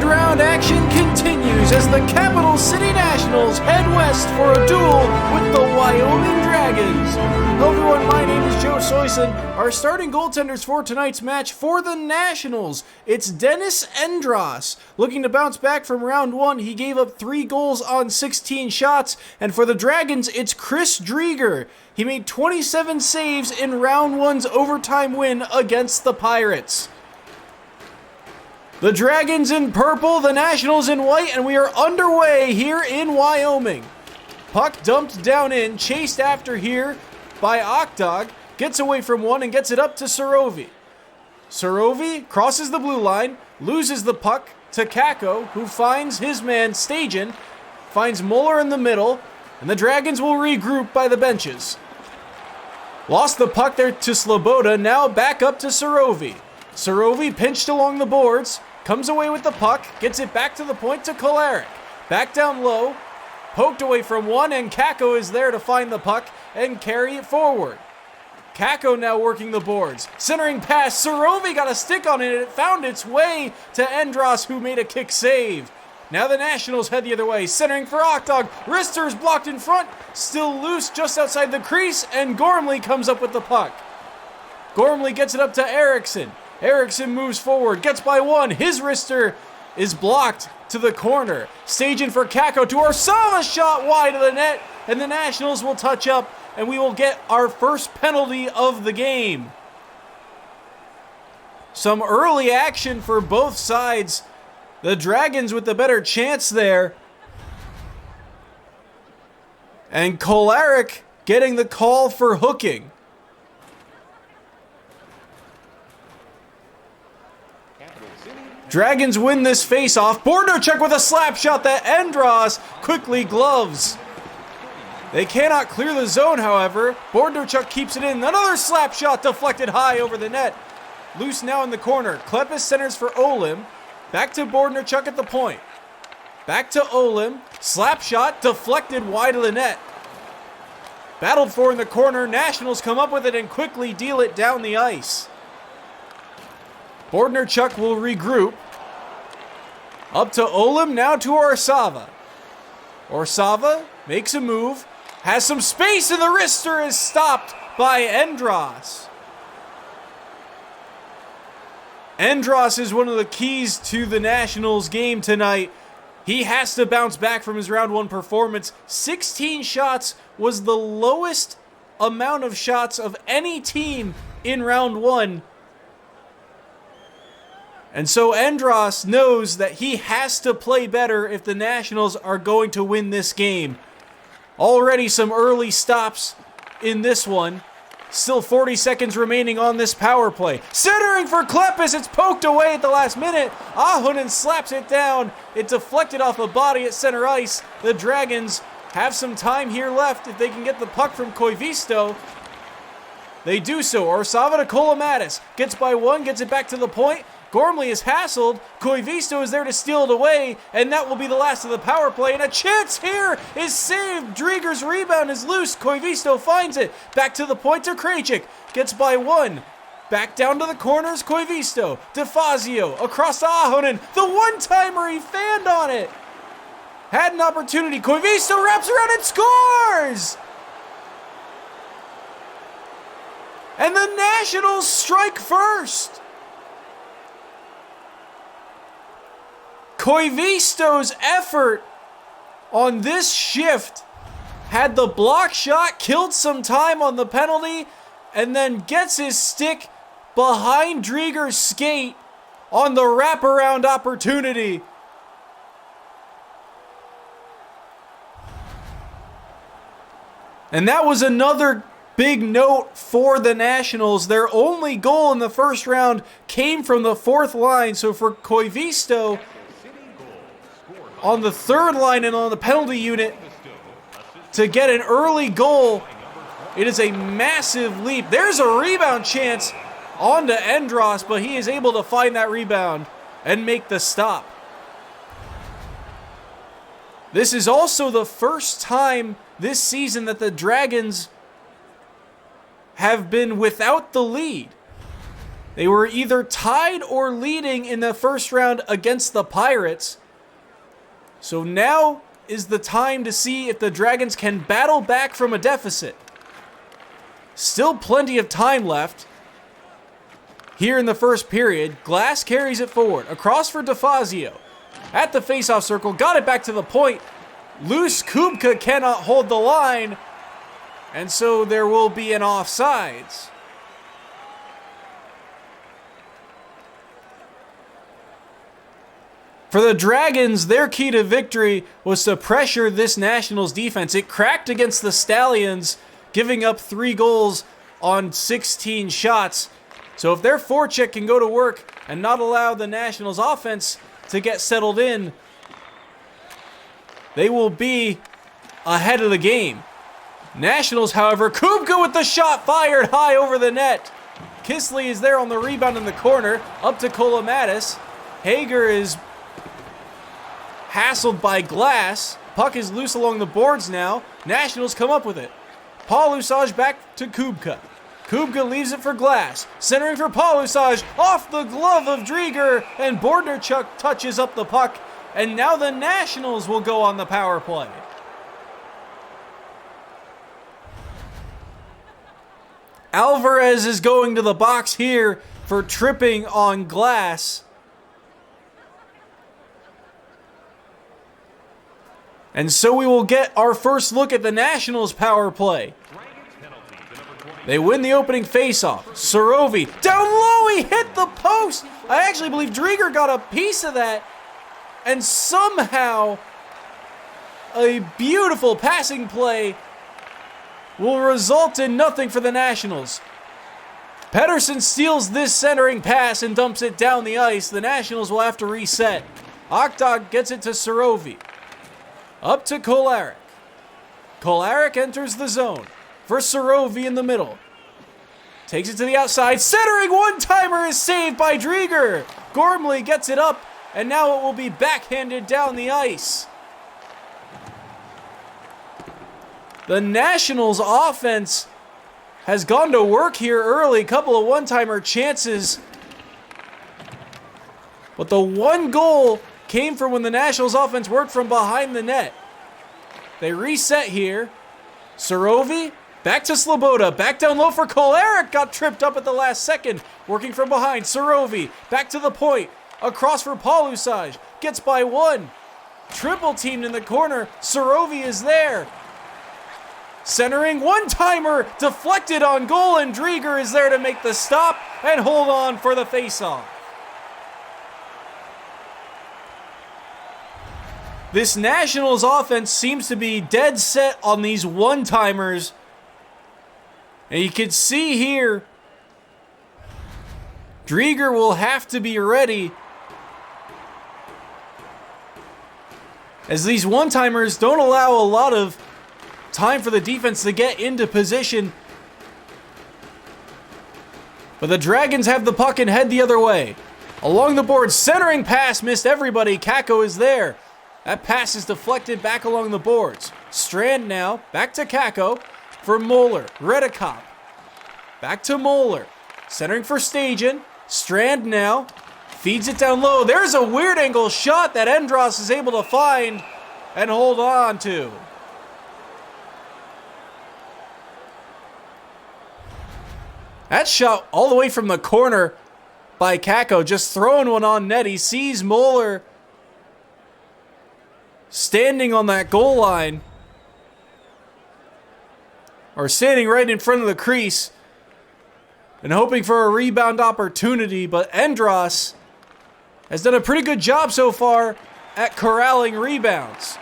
round action continues as the Capital City Nationals head west for a duel with the Wyoming Dragons. Hello everyone, my name is Joe Soyson. Our starting goaltenders for tonight's match for the Nationals, it's Dennis Endros. Looking to bounce back from round one, he gave up 3 goals on 16 shots. And for the Dragons, it's Chris Drieger. He made 27 saves in round one's overtime win against the Pirates. The Dragons in purple, the Nationals in white, and we are underway here in Wyoming. Puck dumped down in, chased after here by Okdog, gets away from one and gets it up to Surovi. Surovi crosses the blue line, loses the puck to Kako, who finds his man Stajan, finds Muller in the middle, and the Dragons will regroup by the benches. Lost the puck there to Sloboda, now back up to Surovi. Surovi pinched along the boards, comes away with the puck, gets it back to the point to Kolarek. Back down low, poked away from one, and Kako is there to find the puck and carry it forward. Kako now working the boards. Centering pass, Surovi got a stick on it, and it found its way to Endros, who made a kick save. Now the Nationals head the other way, centering for Okdog. Rister's blocked in front, still loose just outside the crease, and Gormley comes up with the puck. Gormley gets it up to Eriksson. Eriksson moves forward, gets by one. His wrister is blocked to the corner. Staging for Kako to Orsava, shot wide of the net, and the Nationals will touch up, and we will get our first penalty of the game. Some early action for both sides. The Dragons with the better chance there. And Kolarek getting the call for hooking. Dragons win this face-off. Bornarchuk with a slap shot that Endros quickly gloves. They cannot clear the zone, however. Bornarchuk keeps it in. Another slap shot deflected high over the net. Loose now in the corner. Klepis centers for Olim. Back to Bornarchuk at the point. Back to Olim. Slap shot deflected wide of the net. Battled for in the corner. Nationals come up with it and quickly deal it down the ice. Bornarchuk will regroup. Up to Olim, now to Orsava. Orsava makes a move, has some space, and the wrister is stopped by Endros. Endros is one of the keys to the Nationals game tonight. He has to bounce back from his round one performance. 16 shots was the lowest amount of shots of any team in round one. And so Endros knows that he has to play better if the Nationals are going to win this game. Already some early stops in this one. Still 40 seconds remaining on this power play. Centering for Klepis, it's poked away at the last minute. Ahonen slaps it down. It deflected off a body at center ice. The Dragons have some time here left if they can get the puck from Koivisto. They do so. Orsava to Kolomatis. Gets by one, gets it back to the point. Gormley is hassled. Koivisto is there to steal it away, and that will be the last of the power play. And a chance here is saved. Drieger's rebound is loose. Koivisto finds it. Back to the point to Krejcik. Gets by one. Back down to the corners, Koivisto. DeFazio across to Ahonen. The one-timer, he fanned on it. Had an opportunity. Koivisto wraps around and scores! And the Nationals strike first. Koivisto's effort on this shift had the block shot, killed some time on the penalty, and then gets his stick behind Drieger's skate on the wraparound opportunity. And that was another big note for the Nationals. Their only goal in the first round came from the fourth line, so for Koivisto on the third line and on the penalty unit to get an early goal, it is a massive leap. There's a rebound chance onto Endros, but he is able to find that rebound and make the stop. This is also the first time this season that the Dragons have been without the lead. They were either tied or leading in the first round against the Pirates. So now is the time to see if the Dragons can battle back from a deficit. Still plenty of time left. Here in the first period, Glass carries it forward. Across for DeFazio. At the faceoff circle, got it back to the point. Loose Kubka cannot hold the line. And so there will be an offsides. For the Dragons, their key to victory was to pressure this Nationals defense. It cracked against the Stallions, giving up 3 goals on 16 shots. So if their forecheck can go to work and not allow the Nationals offense to get settled in, they will be ahead of the game. Nationals, however, Kubka with the shot fired high over the net. Kisley is there on the rebound in the corner, up to Kolomatis. Hager is hassled by Glass. Puck is loose along the boards now. Nationals come up with it. Paul Usage back to Kubka. Kubka leaves it for Glass. Centering for Paul Usage. Off the glove of Drieger. And Bordnerchuk touches up the puck. And now the Nationals will go on the power play. Alvarez is going to the box here for tripping on Glass. And so we will get our first look at the Nationals power play. They win the opening faceoff. Sorovi down low, he hit the post. I actually believe Drieger got a piece of that. And somehow a beautiful passing play will result in nothing for the Nationals. Pettersson steals this centering pass and dumps it down the ice. The Nationals will have to reset. Okdog gets it to Sorovi. Up to Kolarek. Kolarek enters the zone for Sorovi in the middle. Takes it to the outside. Centering one-timer is saved by Drieger. Gormley gets it up, and now it will be backhanded down the ice. The Nationals offense has gone to work here early. Couple of one-timer chances. But the one goal came from when the Nationals offense worked from behind the net. They reset here. Sorovi, back to Sloboda, back down low for Kolarek, got tripped up at the last second. Working from behind, Sorovi, back to the point. Across for Paul Usage, gets by one. Triple teamed in the corner, Sorovi is there. Centering, one-timer, deflected on goal, and Drieger is there to make the stop and hold on for the faceoff. This Nationals offense seems to be dead set on these one-timers. And you can see here, Drieger will have to be ready, as these one-timers don't allow a lot of time for the defense to get into position. But the Dragons have the puck and head the other way. Along the board, centering pass missed everybody. Kakko is there. That pass is deflected back along the boards. Strand now, back to Kakko for Moeller. Redekop, back to Moeller. Centering for Stajan. Strand now, feeds it down low. There's a weird angle shot that Endros is able to find and hold on to. That shot all the way from the corner by Kakko, just throwing one on net. He sees Moeller standing on that goal line, or standing right in front of the crease, and hoping for a rebound opportunity, but Endros has done a pretty good job so far at corralling rebounds.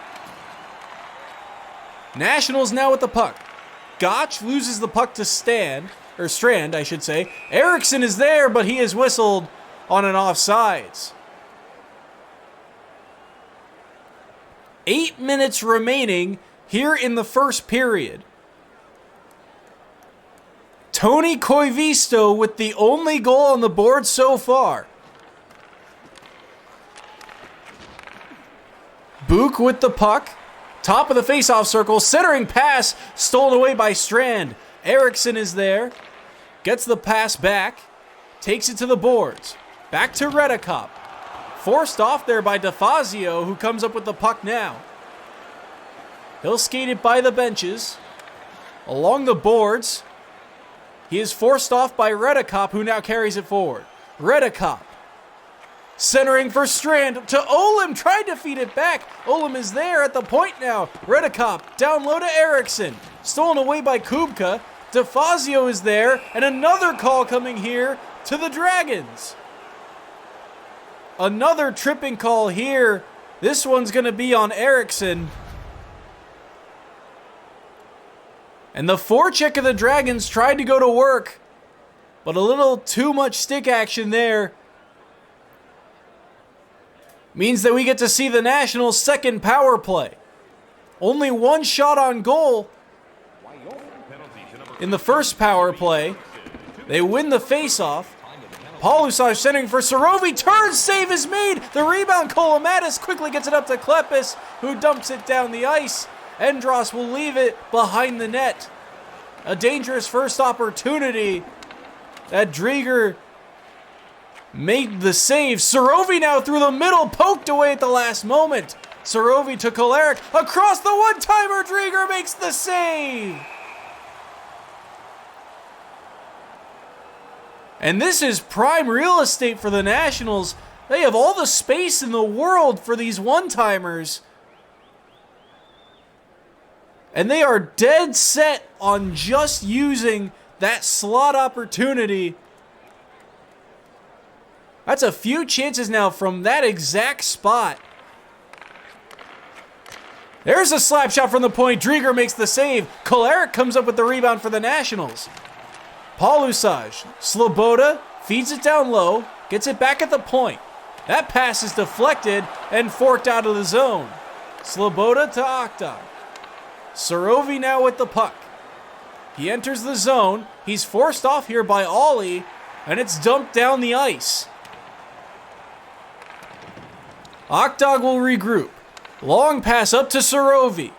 Nationals now with the puck. Gotch loses the puck to Strand, I should say. Eriksson is there, but he is whistled on an offsides. 8 minutes remaining here in the first period. Tony Koivisto with the only goal on the board so far. Book with the puck. Top of the faceoff circle. Centering pass stolen away by Strand. Eriksson is there. Gets the pass back. takes it to the boards. Back to Redicop. Forced off there by DeFazio, who comes up with the puck now. He'll skate it by the benches. Along the boards. He is forced off by Redicop, who now carries it forward. Redicop. Centering for Strand to Olim, tried to feed it back. Olim is there at the point now. Redicop down low to Eriksson. Stolen away by Kubka. DeFazio is there, and another call coming here to the Dragons. Another tripping call here. This one's going to be on Eriksson. And the forecheck of the Dragons tried to go to work, but a little too much stick action there. Means that we get to see the Nationals' second power play. Only one shot on goal in the first power play. They win the faceoff. Palusaj centering for Sorovi. Turn save is made. The rebound, Kolomatis quickly gets it up to Klepis, who dumps it down the ice. Endros will leave it behind the net. A dangerous first opportunity that Drieger made the save. Sorovi now through the middle, poked away at the last moment. Sorovi to Kolarek, across the one-timer, Drieger makes the save. And this is prime real estate for the Nationals. They have all the space in the world for these one-timers. And they are dead set on just using that slot opportunity. That's a few chances now from that exact spot. There's a slap shot from the point. Drieger makes the save. Kolarek comes up with the rebound for the Nationals. Palusaj, Sloboda feeds it down low, gets it back at the point. That pass is deflected and forked out of the zone. Sloboda to Okta. Sorovi now with the puck. He enters the zone. He's forced off here by Ollie, and it's dumped down the ice. Okdog will regroup. Long pass up to Sorovi.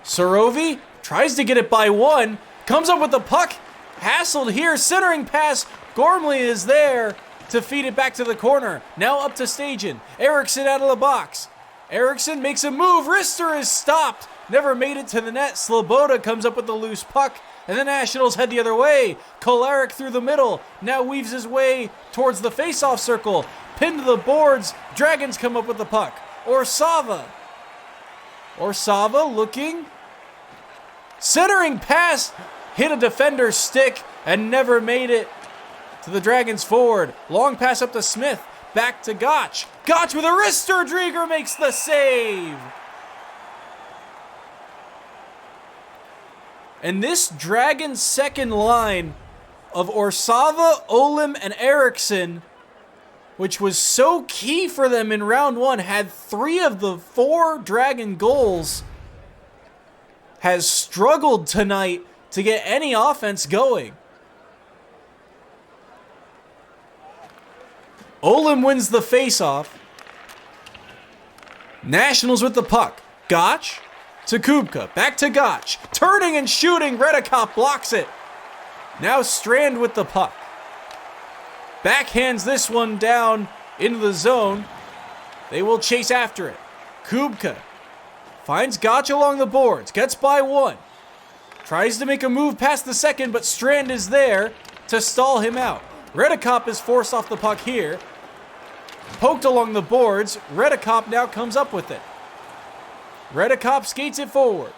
Sorovi tries to get it by one. Comes up with the puck. Hassled here. Centering pass. Gormley is there to feed it back to the corner. Now up to Stajan. Eriksson out of the box. Eriksson makes a move. Rister is stopped. Never made it to the net. Sloboda comes up with the loose puck. And the Nationals head the other way. Kolarek through the middle. Now weaves his way towards the face-off circle. Pinned to the boards. Dragons come up with the puck. Orsava looking. Centering pass. Hit a defender's stick and never made it to the Dragons forward. Long pass up to Smith. Back to Gotch. Gotch with a wrister. Drieger makes the save. And this Dragons second line of Orsava, Olim, and Eriksson, which was so key for them in round one, had 3 of the 4 Dragon goals, has struggled tonight to get any offense going. Olim wins the faceoff. Nationals with the puck. Gotch to Kubka. Back to Gotch. Turning and shooting. Redicop blocks it. Now Strand with the puck. Backhands this one down into the zone. They will chase after it. Kubka finds Gotch along the boards. Gets by one. Tries to make a move past the second, but Strand is there to stall him out. Redicop is forced off the puck here. Poked along the boards. Redicop now comes up with it. Redicop skates it forward.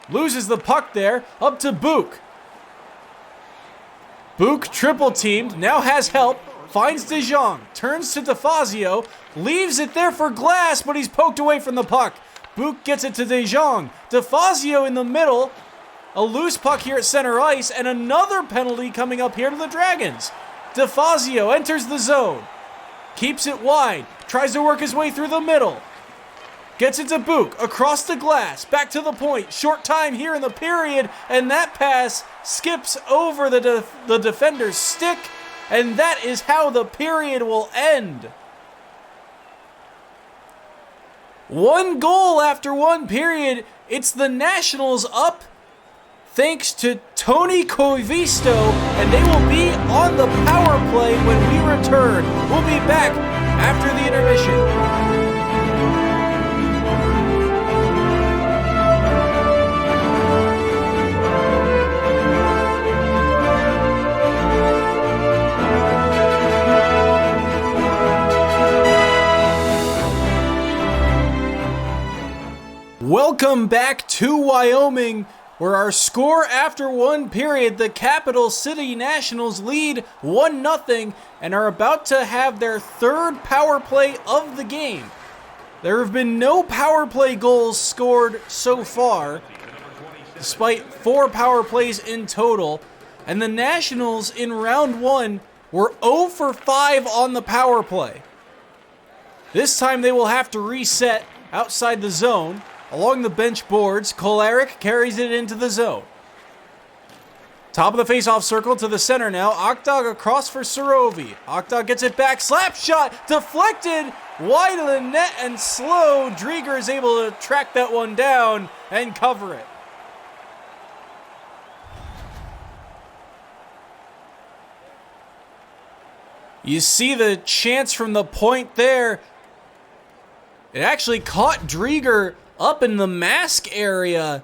Loses the puck there. Up to Book. Book triple teamed. Now has help. Finds De Jong. Turns to DeFazio. Leaves it there for Glass, but he's poked away from the puck. Book gets it to De Jong. DeFazio in the middle. A loose puck here at center ice, and another penalty coming up here to the Dragons. DeFazio enters the zone. Keeps it wide. Tries to work his way through the middle. Gets it to Book. Across the glass. Back to the point. Short time here in the period, and that pass skips over the defender's stick, and that is how the period will end. 1 goal after 1 period. It's the Nationals up thanks to Tony Koivisto, and they will be on the power play when we return. We'll be back after the intermission. Welcome back to Wyoming, where our score after one period, the Capital City Nationals lead 1-0 and are about to have their third power play of the game. There have been no power play goals scored so far, despite 4 power plays in total, and the Nationals in round 1 were 0 for 5 on the power play. This time they will have to reset outside the zone. Along the bench boards, Kolarek carries it into the zone. Top of the face-off circle to the center now. Okdog across for Surovi. Okdog gets it back. Slap shot. Deflected. Wide of the net and slow. Drieger is able to track that one down and cover it. You see the chance from the point there. It actually caught Drieger up in the mask area.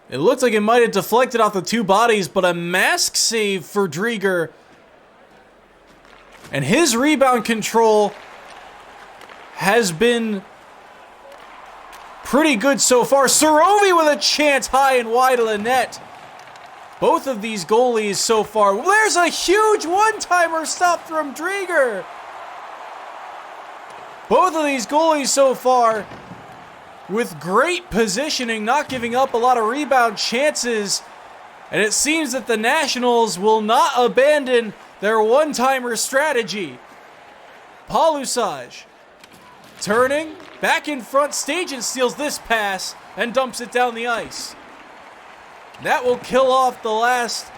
It looked like it might have deflected off the two bodies, but a mask save for Drieger. And his rebound control has been pretty good so far. Surovi with a chance high and wide of the net. Both of these goalies so far. There's a huge one-timer stop from Drieger. Both of these goalies so far with great positioning, not giving up a lot of rebound chances. And it seems that the Nationals will not abandon their one-timer strategy. Palusaj turning back in front. Stajan steals this pass and dumps it down the ice. That will kill off the last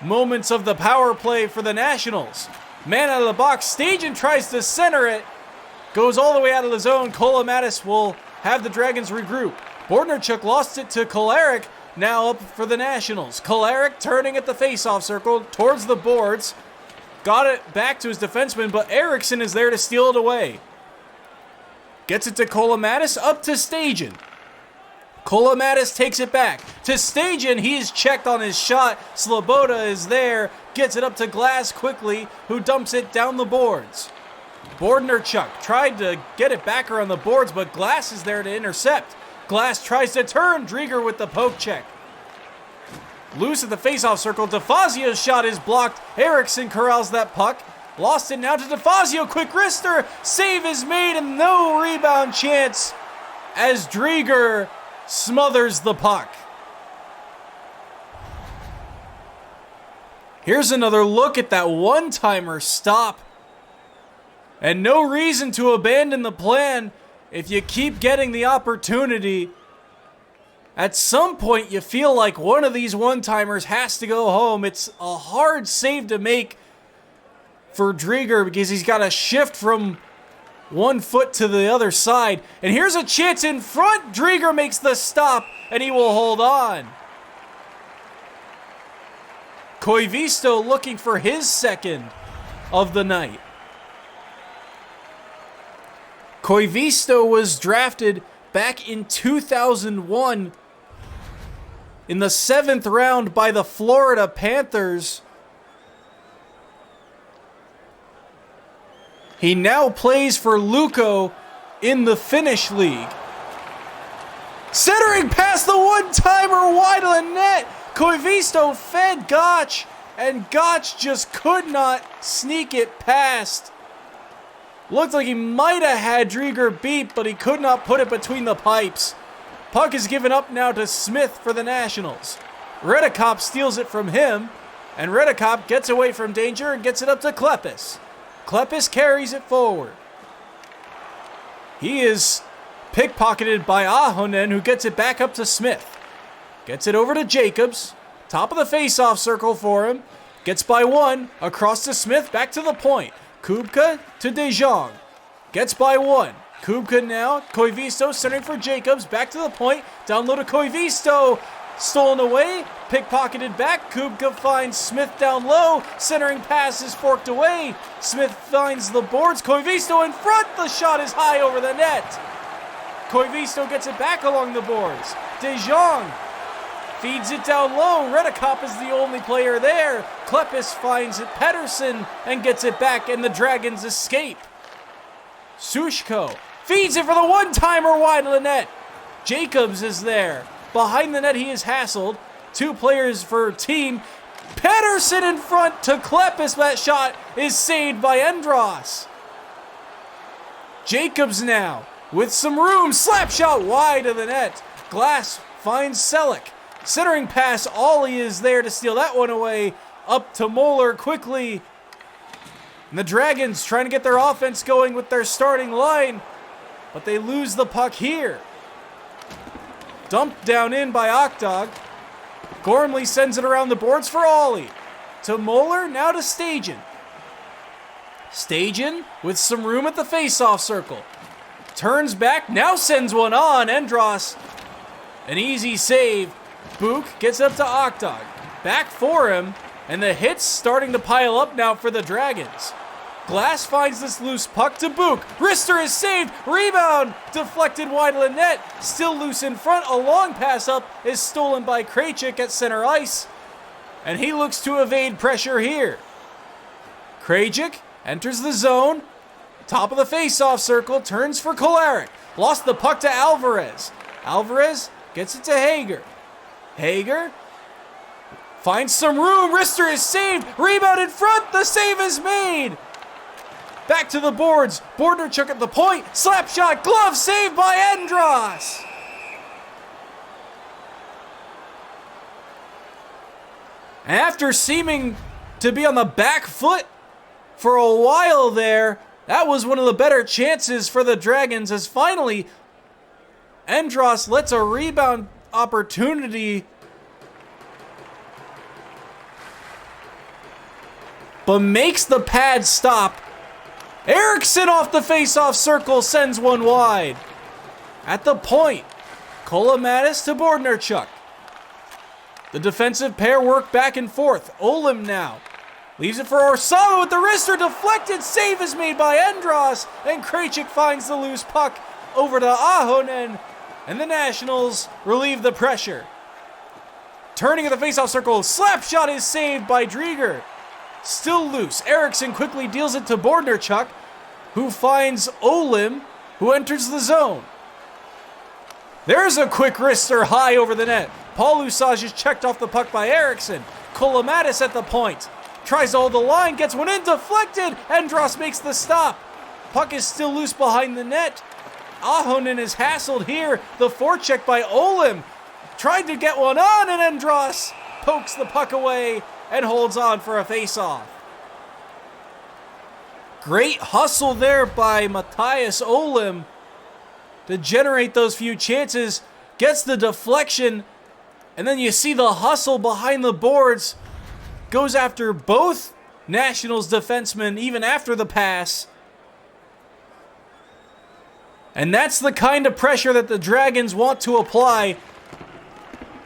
moments of the power play for the Nationals. Man out of the box. Stajan tries to center it. Goes all the way out of the zone. Kolomatis will have the Dragons regroup. Bordnerchuk lost it to Kolarek. Now up for the Nationals. Kolarek turning at the face-off circle towards the boards. Got it back to his defenseman, but Eriksson is there to steal it away. Gets it to Kolomatis, up to Stajan. Kolomatis takes it back to Stajan. He is checked on his shot. Sloboda is there. Gets it up to Glass quickly, who dumps it down the boards. Bordnerchuk tried to get it back around the boards, but Glass is there to intercept. Glass tries to turn. Drieger with the poke check. Loose at the faceoff circle. DeFazio's shot is blocked. Eriksson corrals that puck. Lost it now to DeFazio. Quick wrister. Save is made and no rebound chance as Drieger smothers the puck. Here's another look at that one-timer stop. And no reason to abandon the plan if you keep getting the opportunity. At some point, you feel like one of these one-timers has to go home. It's a hard save to make for Drieger because he's got to shift from one foot to the other side. And here's a chance in front. Drieger makes the stop, and he will hold on. Koivisto looking for his second of the night. Koivisto was drafted back in 2001 in the 7th round by the Florida Panthers. He now plays for Lukko in the Finnish league. Centering past the one-timer wide of the net. Koivisto fed Gotch, and Gotch just could not sneak it past. Looked like he might have had Drieger beat, but he could not put it between the pipes. Puck is given up now to Smith for the Nationals. Redekop steals it from him, and Redekop gets away from danger and gets it up to Klepis. Klepis carries it forward. He is pickpocketed by Ahonen, who gets it back up to Smith. Gets it over to Jacobs. Top of the face-off circle for him. Gets by one. Across to Smith. Back to the point. Kubka to De Jong. Gets by one. Kubka now. Koivisto centering for Jacobs. Back to the point. Down low to Koivisto. Stolen away, pickpocketed back. Kubka finds Smith down low. Centering pass is forked away. Smith finds the boards. Koivisto in front. The shot is high over the net. Koivisto gets it back along the boards. De Jong feeds it down low. Redekop is the only player there. Klepis finds it. Pedersen and gets it back, and the Dragons escape. Sushko feeds it for the one-timer wide of the net. Jacobs is there. Behind the net, he is hassled. 2 players for team. Pedersen in front to Klepis. That shot is saved by Endros. Jacobs now with some room. Slap shot wide of the net. Glass finds Selleck. Centering pass. Ollie is there to steal that one away. Up to Moeller quickly. And the Dragons trying to get their offense going with their starting line. But they lose the puck here. Dumped down in by Okdog. Gormley sends it around the boards for Ollie. To Moeller, now to Stajan. Stajan with some room at the face-off circle. Turns back, now sends one on. Endros, an easy save. Book gets up to Okdog. Back for him, and the hits starting to pile up now for the Dragons. Glass finds this loose puck to Book. Rister is saved. Rebound deflected wide of the net. Still loose in front. A long pass up is stolen by Krejcik at center ice. And he looks to evade pressure here. Krejcik enters the zone. Top of the face-off circle. Turns for Kolarek. Lost the puck to Alvarez. Alvarez gets it to Hager. Hager finds some room. Rister is saved. Rebound in front. The save is made. Back to the boards. Bordnerchuk at the point. Slap shot. Glove saved by Endros. After seeming to be on the back foot for a while there, that was one of the better chances for the Dragons, as finally Endros lets a rebound opportunity, but makes the pad stop. Eriksson off the face-off circle sends one wide. At the point, Kolomatis to Bordnerchuk. The defensive pair work back and forth. Olim now leaves it for Orsava with the wrister deflected. Save is made by Endros, and Krejcik finds the loose puck over to Ahonen, and the Nationals relieve the pressure. Turning at the face-off circle, slap shot is saved by Drieger. Still loose. Eriksson quickly deals it to Bordnerchuk, who finds Olim, who enters the zone. There's a quick wrister high over the net. Paul Usage is checked off the puck by Eriksson. Kolomatis at the point. Tries to hold the line, gets one in, deflected. Endros makes the stop. Puck is still loose behind the net. Ahonen is hassled here. The forecheck by Olim. Tried to get one on, and Endros pokes the puck away and holds on for a face-off. Great hustle there by Matthias Olim to generate those few chances. Gets the deflection, and then you see the hustle behind the boards. Goes after both Nationals defensemen even after the pass. And that's the kind of pressure that the Dragons want to apply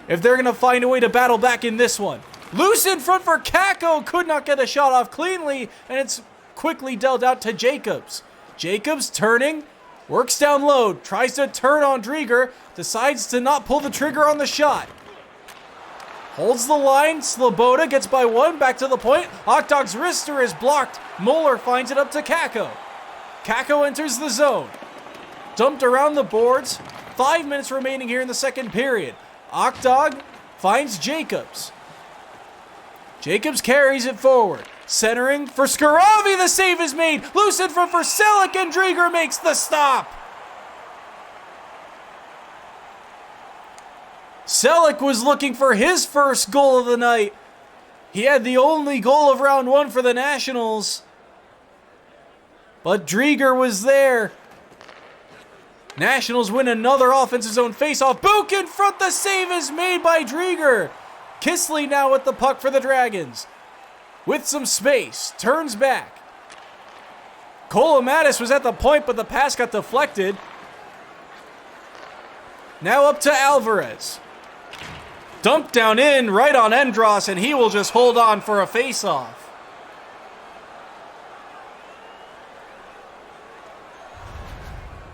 if they're going to find a way to battle back in this one. Loose in front for Kakko, could not get a shot off cleanly, and it's quickly dealt out to Jacobs. Jacobs turning, works down low, tries to turn on Drieger, decides to not pull the trigger on the shot. Holds the line, Sloboda gets by one, back to the point. Okdog's wrister is blocked. Moeller finds it up to Kakko. Kakko enters the zone. Dumped around the boards. 5 minutes remaining here in the second period. Okdog finds Jacobs. Jacobs carries it forward. Centering for Skaravi. The save is made. Loose in front for Selleck, and Drieger makes the stop. Selleck was looking for his first goal of the night. He had the only goal of round one for the Nationals. But Drieger was there. Nationals win another offensive zone faceoff. Book in front. The save is made by Drieger. Kisley now with the puck for the Dragons. With some space. Turns back. Kolomatis was at the point, but the pass got deflected. Now up to Alvarez. Dumped down in, right on Endros, and he will just hold on for a face-off.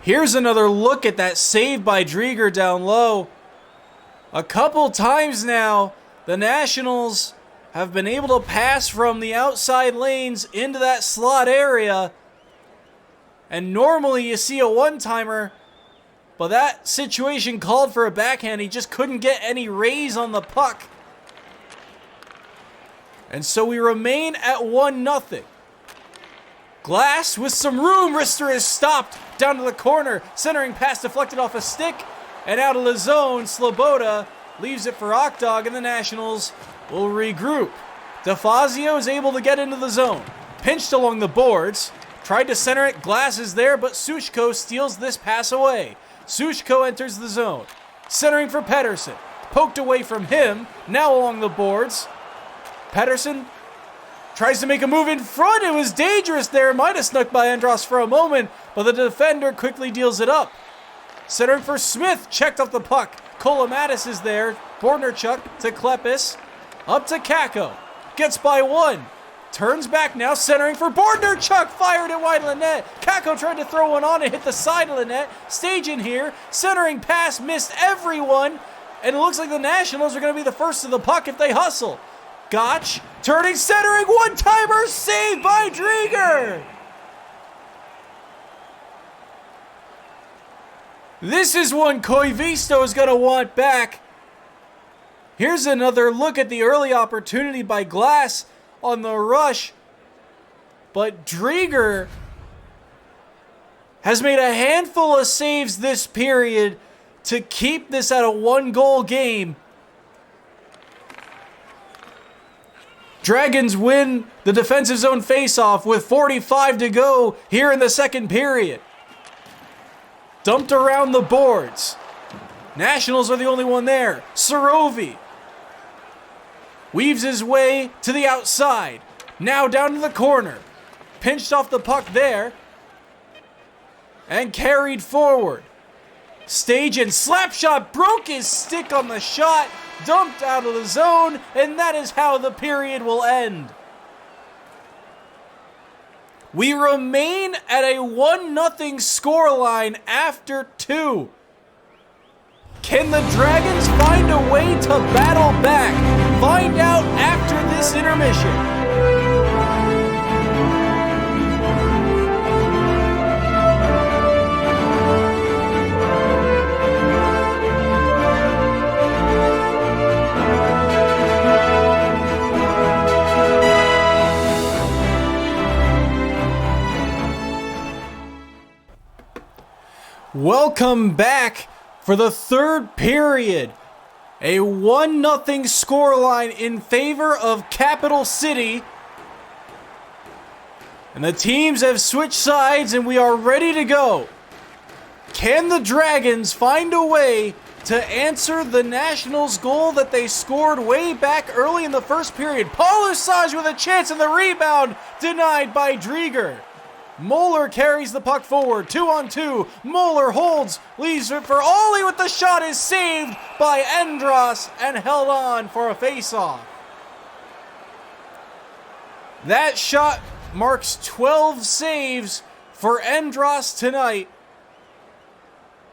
Here's another look at that save by Drieger down low. A couple times now, the Nationals have been able to pass from the outside lanes into that slot area. And normally you see a one-timer, but that situation called for a backhand. He just couldn't get any raise on the puck. And so we remain at 1-0. Glass with some room. Rister is stopped down to the corner. Centering pass deflected off a stick and out of the zone. Sloboda leaves it for Okdog, and the Nationals will regroup. DeFazio is able to get into the zone. Pinched along the boards. Tried to center it. Glass is there, but Sushko steals this pass away. Sushko enters the zone. Centering for Pedersen. Poked away from him. Now along the boards. Pedersen tries to make a move in front. It was dangerous there. Might have snuck by Endros for a moment, but the defender quickly deals it up. Centering for Smith. Checked off the puck. Kolomatis is there. Borderchuk to Klepis. Up to Kako. Gets by one. Turns back now, centering for Borderchuk. Fired it wide of the net. Kako tried to throw one on and hit the side of the net. Stage in here. Centering pass missed everyone. And it looks like the Nationals are going to be the first to the puck if they hustle. Gotch turning, centering, one-timer, saved by Drieger. This is one Koivisto is going to want back. Here's another look at the early opportunity by Glass on the rush. But Drieger has made a handful of saves this period to keep this at a one-goal game. Dragons win the defensive zone faceoff with 45 to go here in the second period. Dumped around the boards. Nationals are the only one there. Sarovi weaves his way to the outside. Now down to the corner. Pinched off the puck there. And carried forward. Stage and slap shot. Broke his stick on the shot. Dumped out of the zone. And that is how the period will end. We remain at a 1-0 scoreline after 2. Can the Dragons find a way to battle back? Find out after this intermission. Welcome back for the third period. A 1-0 scoreline in favor of Capital City. And the teams have switched sides and we are ready to go. Can the Dragons find a way to answer the Nationals' goal that they scored way back early in the first period? Paul Lesage with a chance and the rebound denied by Drieger. Moeller carries the puck forward, 2-on-2. Moeller holds, leaves it for Ollie with the shot, is saved by Endros and held on for a face-off. That shot marks 12 saves for Endros tonight.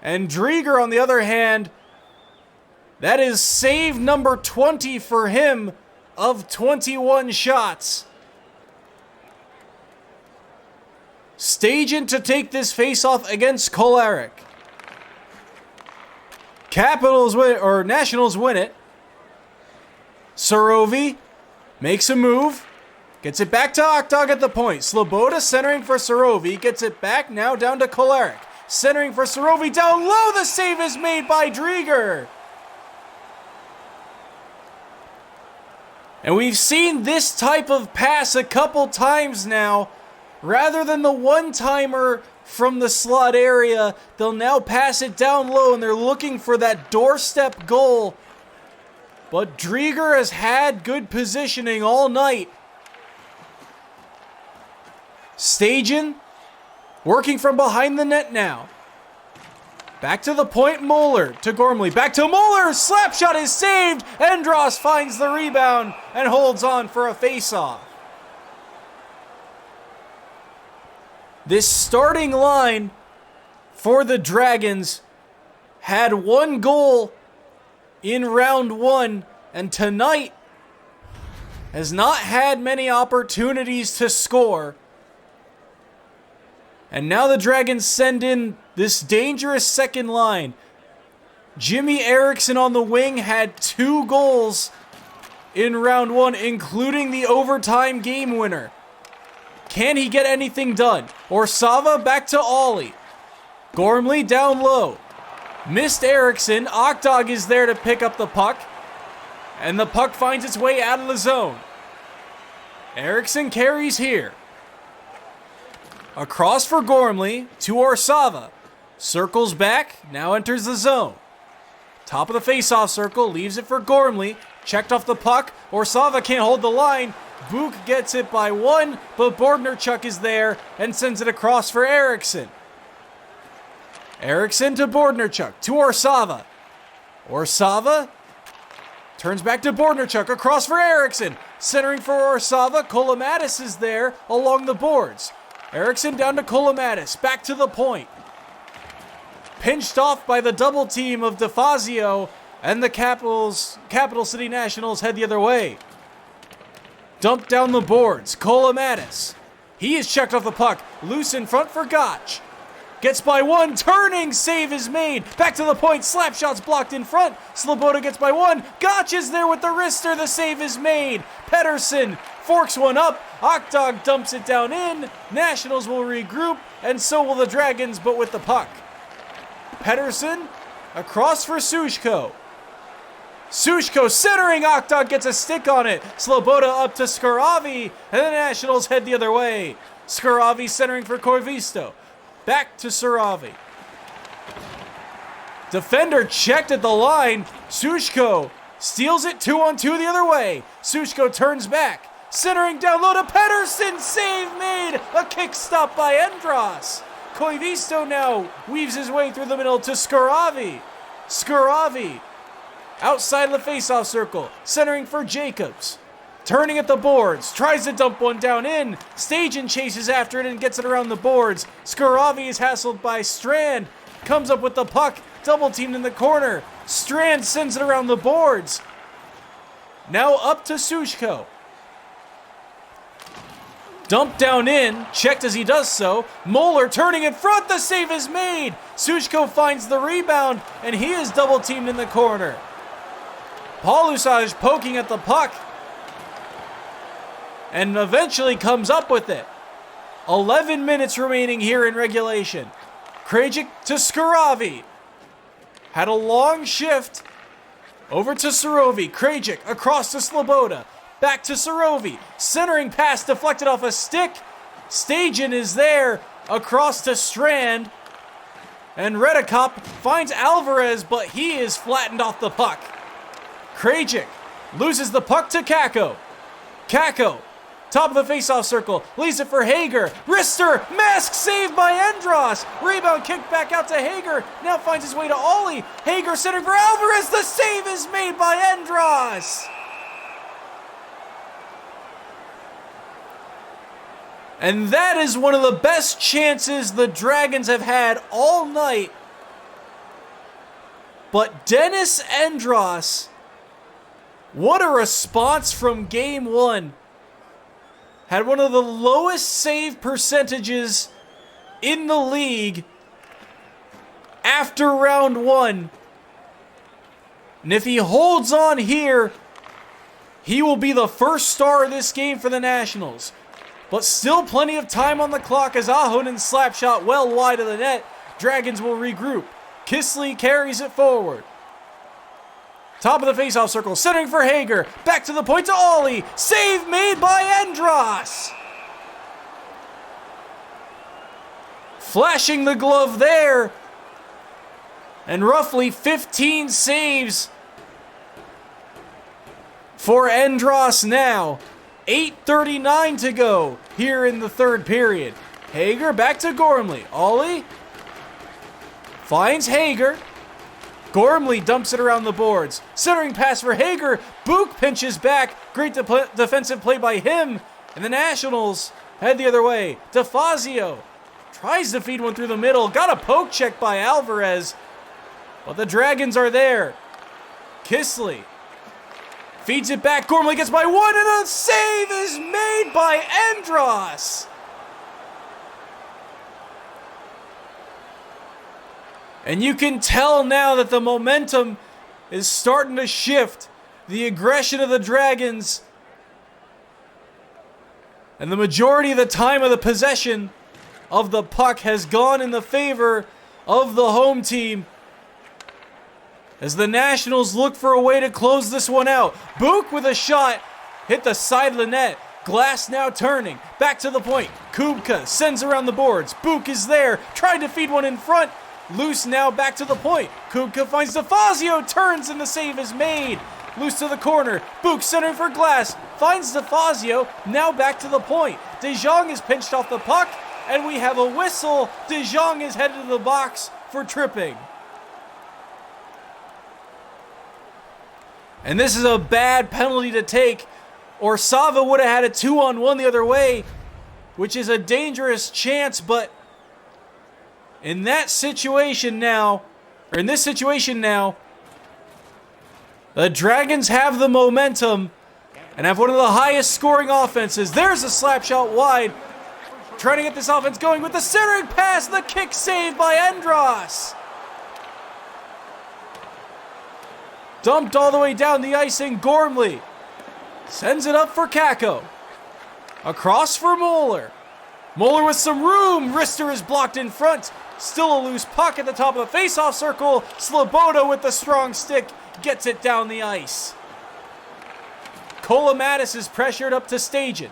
And Drieger, on the other hand, that is save number 20 for him of 21 shots. Staging to take this face-off against Kolarek. Capitals win, or Nationals win it. Sarovi makes a move. Gets it back to Okdog at the point. Sloboda centering for Sarovi. Gets it back now down to Kolarek. Centering for Sarovi. Down low, the save is made by Drieger. And we've seen this type of pass a couple times now. Rather than the one-timer from the slot area, they'll now pass it down low, and they're looking for that doorstep goal. But Drieger has had good positioning all night. Staging, working from behind the net now. Back to the point, Moeller to Gormley. Back to Moeller. Slap shot is saved. Endros finds the rebound and holds on for a face-off. This starting line for the Dragons had 1 goal in round 1, and tonight has not had many opportunities to score. And now the Dragons send in this dangerous second line. Jimmy Erickson on the wing had 2 goals in round 1, including the overtime game winner. Can he get anything done? Orsava back to Ollie. Gormley down low. Missed Erickson. Okdog is there to pick up the puck. And the puck finds its way out of the zone. Erickson carries here. Across for Gormley to Orsava. Circles back, now enters the zone. Top of the face-off circle, leaves it for Gormley. Checked off the puck. Orsava can't hold the line. Book gets it by 1, but Bordnerchuk is there and sends it across for Erickson. Erickson to Bordnerchuk, to Orsava. Orsava turns back to Bordnerchuk, across for Erickson. Centering for Orsava, Kolomatis is there along the boards. Erickson down to Kolomatis, back to the point. Pinched off by the double team of DeFazio, and the Capital City Nationals head the other way. Dumped down the boards, Kolomatis. He is checked off the puck, loose in front for Gotch. Gets by 1, turning, save is made. Back to the point, slap shots blocked in front. Sloboda gets by 1. Gotch is there with the wrister, the save is made. Pedersen forks one up. Okdog dumps it down in. Nationals will regroup, and so will the Dragons, but with the puck. Pedersen across for Sushko. Sushko centering, Okdog gets a stick on it. Sloboda up to Skaravi, and the Nationals head the other way. Skaravi centering for Corvisto. Back to Saravi. Defender checked at the line. Sushko steals it 2-on-2 the other way. Sushko turns back. Centering down low to Pedersen. Save made. A kick stop by Endros. Koivisto now weaves his way through the middle to Skaravi. Skaravi outside the faceoff circle. Centering for Jacobs. Turning at the boards, tries to dump one down in. Stajan chases after it and gets it around the boards. Skaravi is hassled by Strand. Comes up with the puck, double teamed in the corner. Strand sends it around the boards. Now up to Sushko. Dumped down in, checked as he does so. Moeller turning in front, the save is made. Sushko finds the rebound, and he is double teamed in the corner. Paulusage poking at the puck, and eventually comes up with it. 11 minutes remaining here in regulation. Krajcik to Skaravi. Had a long shift. Over to Sarovi. Krajcik across to Sloboda. Back to Sarovi. Centering pass deflected off a stick. Stajan is there. Across to Strand. And Redekop finds Alvarez, but he is flattened off the puck. Krajcik loses the puck to Kako. Kako, top of the faceoff circle, leaves it for Hager. Wrister, mask saved by Endros. Rebound kicked back out to Hager. Now finds his way to Ollie. Hager centering for Alvarez. The save is made by Endros. And that is one of the best chances the Dragons have had all night. But Dennis Endros, what a response from game 1. Had one of the lowest save percentages in the league after round 1. And if he holds on here, he will be the first star of this game for the Nationals. But still plenty of time on the clock as Ahonen's slap shot well wide of the net. Dragons will regroup. Kisley carries it forward. Top of the faceoff circle, centering for Hager. Back to the point to Ollie. Save made by Endros. Flashing the glove there. And roughly 15 saves for Endros now. 8:39 to go here in the third period. Hager back to Gormley. Ollie Finds Hager. Gormley dumps it around the boards. Centering pass for Hager. Book pinches back. Great defensive play by him. And the Nationals head the other way. DeFazio tries to feed one through the middle. Got a poke check by Alvarez. But the Dragons are there. Kisley feeds it back. Gormley gets by one, and a save is made by Andros. And you can tell now that the momentum is starting to shift. The aggression of the Dragons and the majority of the time of the possession of the puck has gone in the favor of the home team as the Nationals look for a way to close this one out. Book with a shot, hit the side of the net. Glass now turning, back to the point. Kubka sends around the boards. Book is there, trying to feed one in front. Loose now back to the point. Kubka finds DeFazio, turns and the save is made. Loose to the corner. Book centering for Glass. Finds DeFazio, now back to the point. De Jong is pinched off the puck, and we have a whistle. De Jong is headed to the box for tripping. And this is a bad penalty to take, or Sava would have had a 2-on-1 the other way, which is a dangerous chance, but in this situation now, the Dragons have the momentum and have one of the highest scoring offenses. There's a slap shot wide. Trying to get this offense going with the centering pass, the kick saved by Andros. Dumped all the way down the ice, and Gormley sends it up for Kakko. Across for Moeller. Moeller with some room. Rister is blocked in front. Still a loose puck at the top of the faceoff circle. Sloboda with the strong stick gets it down the ice. Kolomatis is pressured up to Stajan.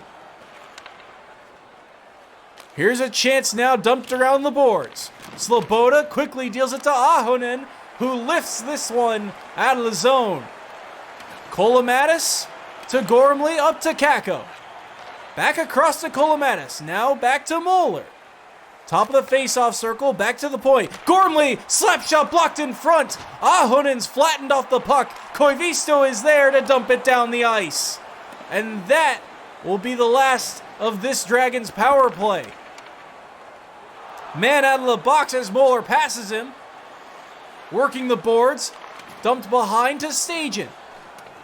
Here's a chance now dumped around the boards. Sloboda quickly deals it to Ahonen, who lifts this one out of the zone. Kolomatis to Gormley, up to Kakko. Back across to Kolomatis, now back to Moeller. Top of the face-off circle, back to the point. Gormley, slap shot blocked in front. Ahonen's flattened off the puck. Koivisto is there to dump it down the ice. And that will be the last of this Dragons power play. Man out of the box as Moeller passes him. Working the boards, dumped behind to Stajan.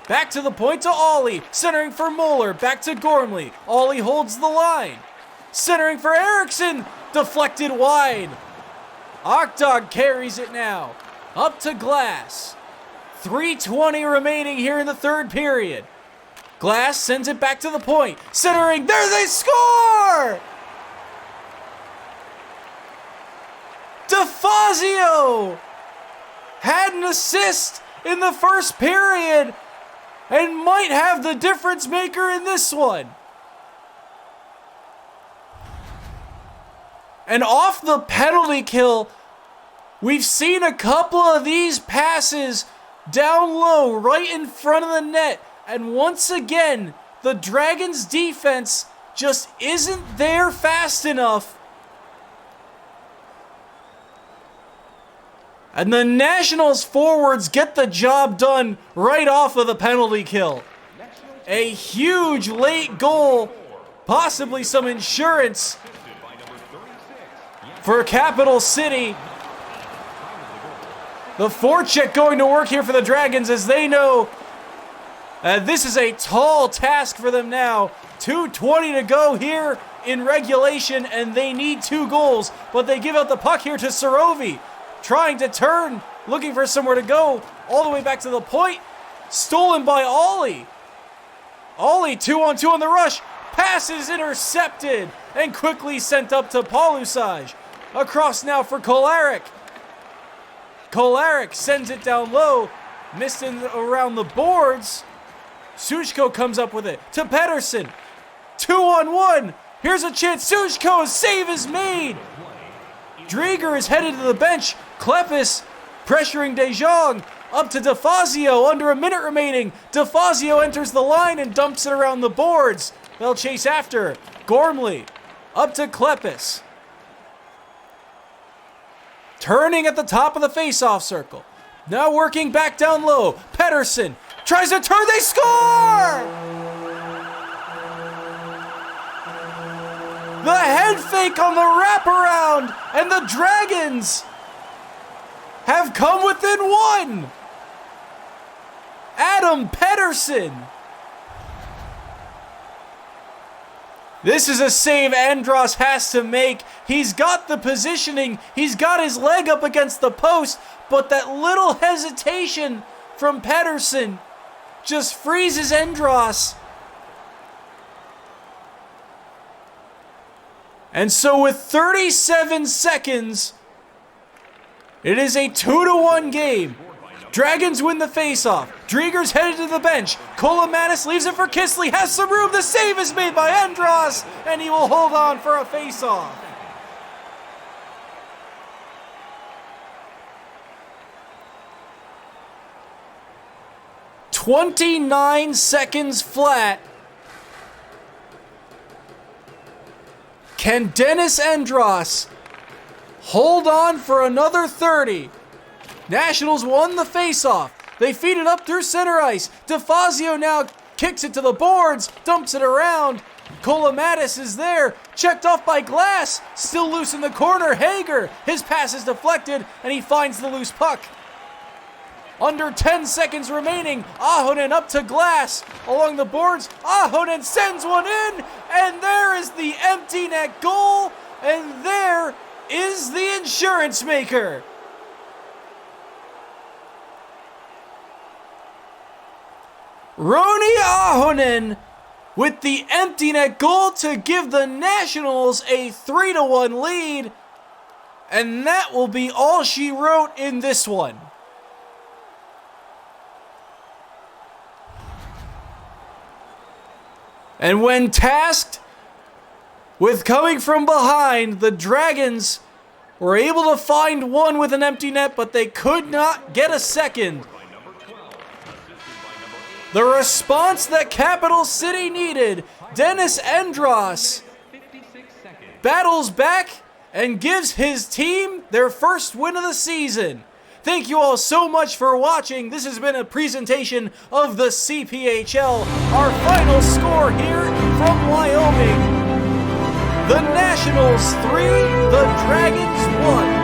Back to the point to Ollie, centering for Moeller, back to Gormley. Ollie holds the line. Centering for Eriksson, deflected wide. Okdog carries it now, up to Glass. 3:20 remaining here in the third period. Glass sends it back to the point, centering, there they score! DeFazio had an assist in the first period and might have the difference maker in this one. And off the penalty kill, we've seen a couple of these passes down low, right in front of the net. And once again, the Dragons' defense just isn't there fast enough. And the Nationals forwards get the job done right off of the penalty kill. A huge late goal, possibly some insurance for Capital City. The forecheck going to work here for the Dragons as they know this is a tall task for them now. 2:20 to go here in regulation, and they need 2 goals. But they give out the puck here to Sarovi. Trying to turn, looking for somewhere to go, all the way back to the point. Stolen by Ollie. Ollie 2-on-2 on the rush. Pass is intercepted and quickly sent up to Palusaj. Across now for Kolarek. Kolarek sends it down low. Missed in around the boards. Sushko comes up with it to Pedersen. 2-on-1. Here's a chance. Sushko's save is made. Drieger is headed to the bench. Klepis pressuring De Jong. Up to DeFazio. Under a minute remaining. DeFazio enters the line and dumps it around the boards. They'll chase after. Gormley. Up to Klepis. turning at the top of the face-off circle. Now working back down low. Pedersen tries to turn, they score! The head fake on the wraparound, and the Dragons have come within one. Adam Pedersen. This is a save Andros has to make. He's got the positioning. He's got his leg up against the post, but that little hesitation from Pedersen just freezes Andros. And so with 37 seconds, it is a 2-1 game. Dragons win the faceoff. Drieger's headed to the bench. Kolomatis leaves it for Kisley. Has some room. The save is made by Andros, and he will hold on for a faceoff. "29 seconds flat. Can Dennis Andros hold on for another 30? Nationals won the faceoff. They feed it up through center ice. DeFazio now kicks it to the boards, dumps it around. Kolomatis is there, checked off by Glass, still loose in the corner. Hager, his pass is deflected, and he finds the loose puck. Under 10 seconds remaining, Ahonen up to Glass. Along the boards, Ahonen sends one in, and there is the empty net goal, and there is the insurance maker. Roni Ahonen with the empty net goal to give the Nationals a 3-1 lead, and that will be all she wrote in this one. And when tasked with coming from behind, the Dragons were able to find one with an empty net, but they could not get a second. The response that Capital City needed, Dennis Andros battles back and gives his team their first win of the season. Thank you all so much for watching. This has been a presentation of the CPHL. Our final score here from Wyoming. The Nationals 3, the Dragons 1.